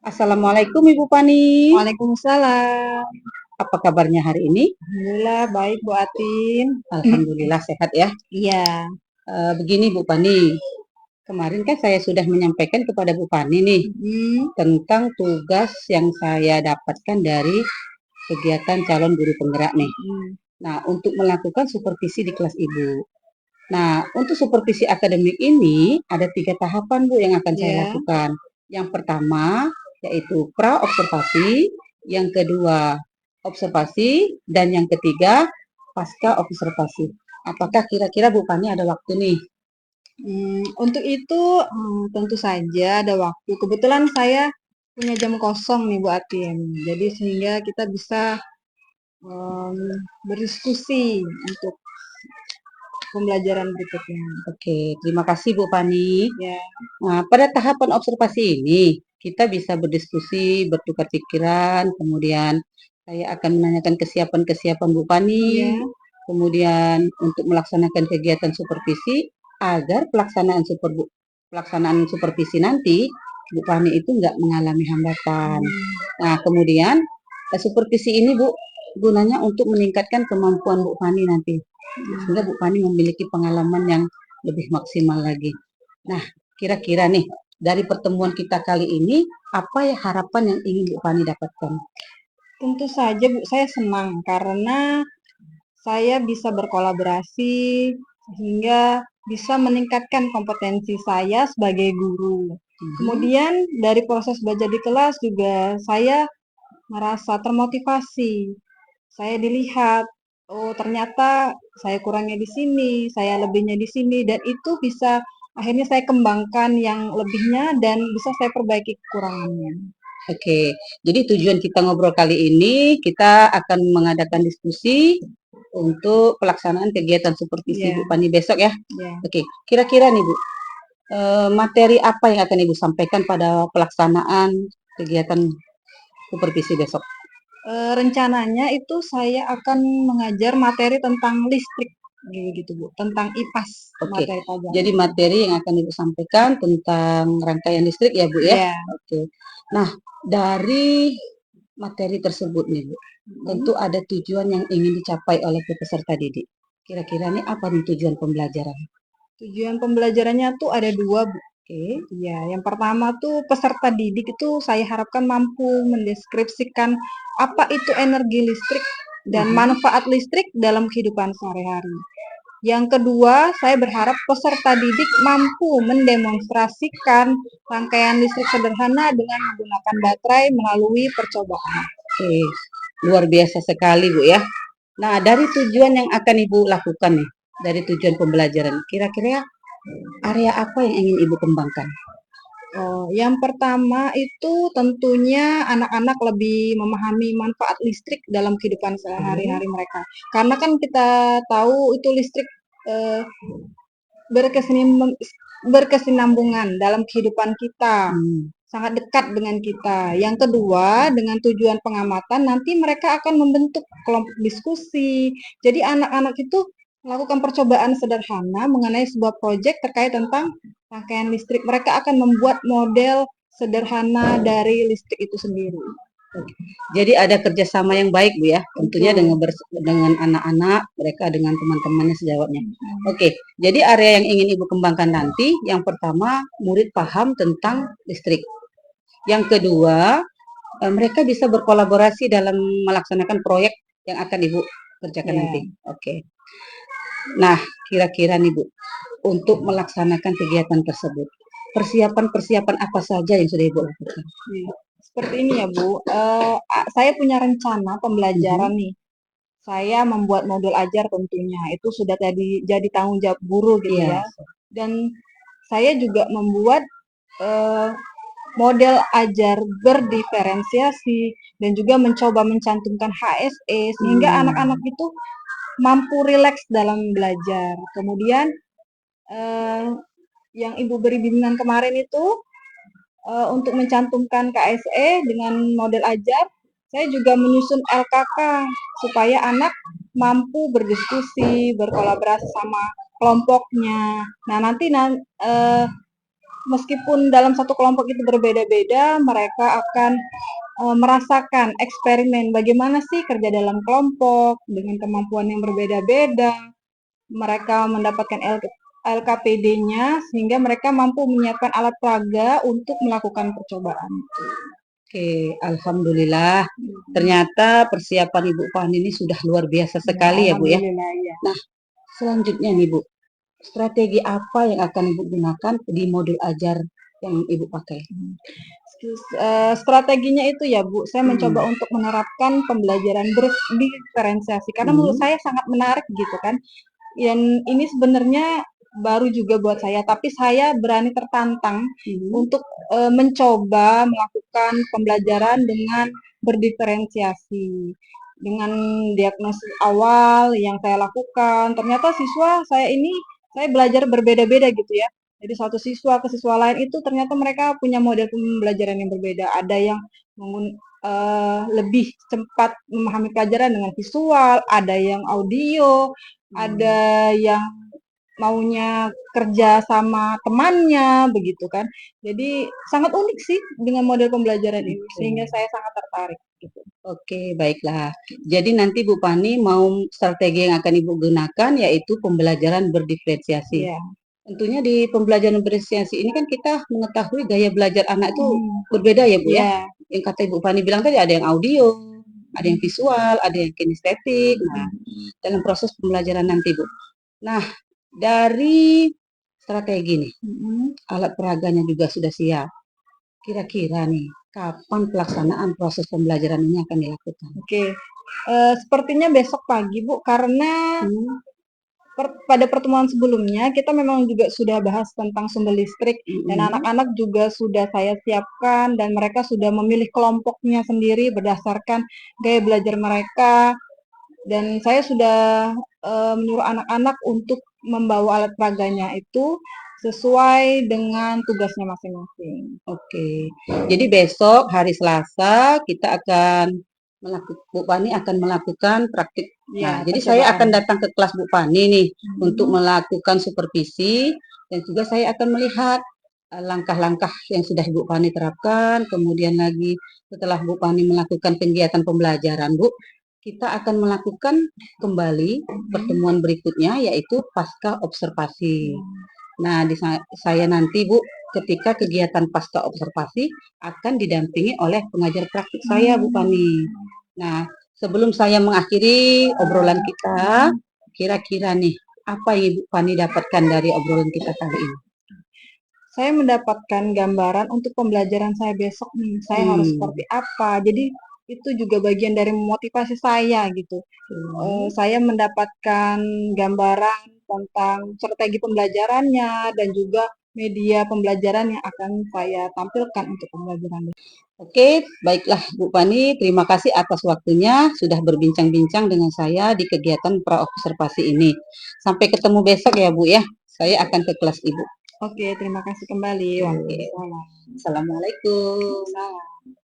Assalamualaikum Ibu Pani. Waalaikumsalam. Apa kabarnya hari ini? Alhamdulillah baik Bu Atin. Alhamdulillah sehat ya. Iya. Begini Bu Pani, kemarin kan saya sudah menyampaikan kepada Bu Pani nih tentang tugas yang saya dapatkan dari kegiatan calon guru penggerak nih. Nah, untuk melakukan supervisi di kelas Ibu. Nah, untuk supervisi akademik ini ada 3 tahapan Bu yang akan saya lakukan. Yang pertama yaitu pra-observasi, yang kedua observasi, dan yang ketiga pasca observasi. Apakah kira-kira Bu Pani ada waktu nih? Untuk itu tentu saja ada waktu. Kebetulan saya punya jam kosong nih Bu Atin. Jadi sehingga kita bisa berdiskusi untuk pembelajaran berikutnya. Oke, terima kasih Bu Pani. Ya. Nah, pada tahapan observasi ini kita bisa berdiskusi, bertukar pikiran, kemudian saya akan menanyakan kesiapan-kesiapan Bu Pani, kemudian untuk melaksanakan kegiatan supervisi agar pelaksanaan supervisi nanti Bu Pani itu nggak mengalami hambatan. Nah, kemudian supervisi ini Bu gunanya untuk meningkatkan kemampuan Bu Pani nanti, sehingga Bu Pani memiliki pengalaman yang lebih maksimal lagi. Nah, kira-kira nih dari pertemuan kita kali ini, apa ya harapan yang ingin Bu Pani dapatkan? Tentu saja Bu, saya senang karena saya bisa berkolaborasi sehingga bisa meningkatkan kompetensi saya sebagai guru. Kemudian dari proses belajar di kelas juga saya merasa termotivasi. Saya dilihat, oh ternyata saya kurangnya di sini, saya lebihnya di sini, dan itu bisa akhirnya saya kembangkan yang lebihnya dan bisa saya perbaiki kekurangannya. Oke, jadi tujuan kita ngobrol kali ini, kita akan mengadakan diskusi untuk pelaksanaan kegiatan supervisi Bu Pani besok ya. Oke, kira-kira nih Bu, materi apa yang akan Ibu sampaikan pada pelaksanaan kegiatan supervisi besok? Rencananya itu saya akan mengajar materi tentang listrik gitu Bu, tentang IPAS. Oke, jadi materi yang akan Ibu sampaikan tentang rangkaian listrik ya Bu ya? Oke. Nah, dari materi tersebut nih Bu, tentu ada tujuan yang ingin dicapai oleh peserta didik. Kira-kira nih apa nih tujuan pembelajaran? Tujuan pembelajarannya tuh ada 2 Bu. Iya, yang pertama tuh peserta didik itu saya harapkan mampu mendeskripsikan apa itu energi listrik dan manfaat listrik dalam kehidupan sehari-hari. Yang kedua, saya berharap peserta didik mampu mendemonstrasikan rangkaian listrik sederhana dengan menggunakan baterai melalui percobaan. Oke, luar biasa sekali Bu ya. Nah, dari tujuan yang akan Ibu lakukan nih, dari tujuan pembelajaran, kira-kira area apa yang ingin Ibu kembangkan? Oh, yang pertama itu tentunya anak-anak lebih memahami manfaat listrik dalam kehidupan sehari-hari mereka. Karena kan kita tahu itu listrik berkesinambungan dalam kehidupan kita. Sangat dekat dengan kita. Yang kedua, dengan tujuan pengamatan, nanti mereka akan membentuk kelompok diskusi. Jadi anak-anak itu melakukan percobaan sederhana mengenai sebuah proyek terkait tentang rangkaian listrik. Mereka akan membuat model sederhana dari listrik itu sendiri. Jadi ada kerjasama yang baik Bu ya, tentunya dengan anak-anak, mereka dengan teman-temannya sejawatnya. Oke, jadi area yang ingin Ibu kembangkan nanti, yang pertama murid paham tentang listrik. Yang kedua, mereka bisa berkolaborasi dalam melaksanakan proyek yang akan Ibu kerjakan nanti. Oke. Nah, kira-kira nih Bu, untuk melaksanakan kegiatan tersebut, persiapan-persiapan apa saja yang sudah Ibu lakukan? Seperti ini ya Bu, saya punya rencana pembelajaran nih. Saya membuat modul ajar tentunya, itu sudah jadi tanggung jawab guru gitu ya. Dan saya juga membuat model ajar berdiferensiasi dan juga mencoba mencantumkan HSE sehingga anak-anak itu mampu rileks dalam belajar. Kemudian yang Ibu beri bimbingan kemarin itu untuk mencantumkan KSE dengan model ajar, saya juga menyusun LKK supaya anak mampu berdiskusi, berkolaborasi sama kelompoknya. Nah, nanti meskipun dalam satu kelompok itu berbeda-beda, mereka akan merasakan eksperimen bagaimana sih kerja dalam kelompok dengan kemampuan yang berbeda-beda. Mereka mendapatkan LKPD-nya sehingga mereka mampu menyiapkan alat peraga untuk melakukan percobaan. Oke, alhamdulillah. Ternyata persiapan Ibu Fani ini sudah luar biasa sekali ya Bu ya. Alhamdulillah ya. Nah, selanjutnya nih Bu, strategi apa yang akan Ibu gunakan di modul ajar yang Ibu pakai? Strateginya itu ya Bu, saya mencoba untuk menerapkan pembelajaran berdiferensiasi karena menurut saya sangat menarik gitu kan. Dan ini sebenarnya baru juga buat saya, tapi saya berani tertantang untuk mencoba melakukan pembelajaran dengan berdiferensiasi. Dengan diagnosis awal yang saya lakukan, ternyata siswa saya belajar berbeda-beda gitu ya. Jadi satu siswa ke siswa lain itu ternyata mereka punya model pembelajaran yang berbeda. Ada yang lebih cepat memahami pelajaran dengan visual, ada yang audio, ada yang maunya kerja sama temannya begitu kan. Jadi sangat unik sih dengan model pembelajaran ini sehingga saya sangat tertarik gitu. Oke, baiklah. Jadi nanti Bu Fani mau strategi yang akan Ibu gunakan yaitu pembelajaran berdiferensiasi. Iya. Tentunya di pembelajaran berdiferensiasi ini kan kita mengetahui gaya belajar anak itu berbeda ya Bu ya. Iya. Yang kata Ibu Fani bilang tadi ada yang audio, ada yang visual, ada yang kinestetik. Nah, dalam proses pembelajaran nanti Bu. Nah, dari strategi nih, alat peraganya juga sudah siap. Kira-kira nih, kapan pelaksanaan proses pembelajaran ini akan dilakukan? Oke, sepertinya besok pagi Bu, karena pada pertemuan sebelumnya kita memang juga sudah bahas tentang sumber listrik dan anak-anak juga sudah saya siapkan dan mereka sudah memilih kelompoknya sendiri berdasarkan gaya belajar mereka dan saya sudah menyuruh anak-anak untuk membawa alat peraganya itu sesuai dengan tugasnya masing-masing. Oke, jadi besok hari Selasa kita akan Bu Fani akan melakukan praktik. Ya, Nah, jadi saya akan datang ke kelas Bu Fani nih untuk melakukan supervisi dan juga saya akan melihat langkah-langkah yang sudah Bu Fani terapkan. Kemudian lagi setelah Bu Fani melakukan kegiatan pembelajaran, Bu, kita akan melakukan kembali pertemuan berikutnya yaitu pasca observasi. Nah, saya nanti Bu, ketika kegiatan pasca observasi akan didampingi oleh pengajar praktik saya Bu Fani. Nah, sebelum saya mengakhiri obrolan kita, kira-kira nih apa yang Ibu Fani dapatkan dari obrolan kita kali ini? Saya mendapatkan gambaran untuk pembelajaran saya besok nih, saya harus seperti apa. Jadi itu juga bagian dari memotivasi saya gitu. Saya mendapatkan gambaran tentang strategi pembelajarannya dan juga media pembelajaran yang akan saya tampilkan untuk pembelajaran. Oke, baiklah Bu Fani, terima kasih atas waktunya sudah berbincang-bincang dengan saya di kegiatan pra-observasi ini. Sampai ketemu besok ya Bu ya, saya akan ke kelas Ibu. Oke, terima kasih kembali. Waalaikumsalam. Assalamualaikum.